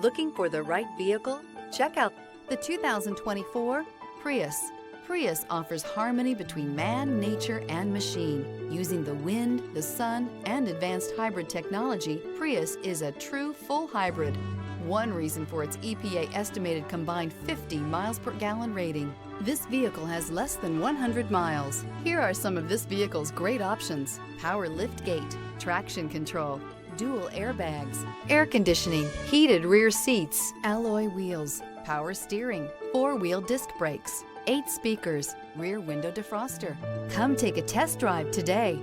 Looking for the right vehicle? Check out the 2024 Prius. Prius offers harmony between man, nature, and machine. Using the wind, the sun, and advanced hybrid technology, Prius is a true full hybrid. One reason for its EPA estimated combined 50 miles per gallon rating. This vehicle has less than 100 miles. Here are some of this vehicle's great options: power lift gate, traction control, dual airbags, air conditioning, heated rear seats, alloy wheels, power steering, four-wheel disc brakes, 8 speakers, rear window defroster. Come take a test drive today.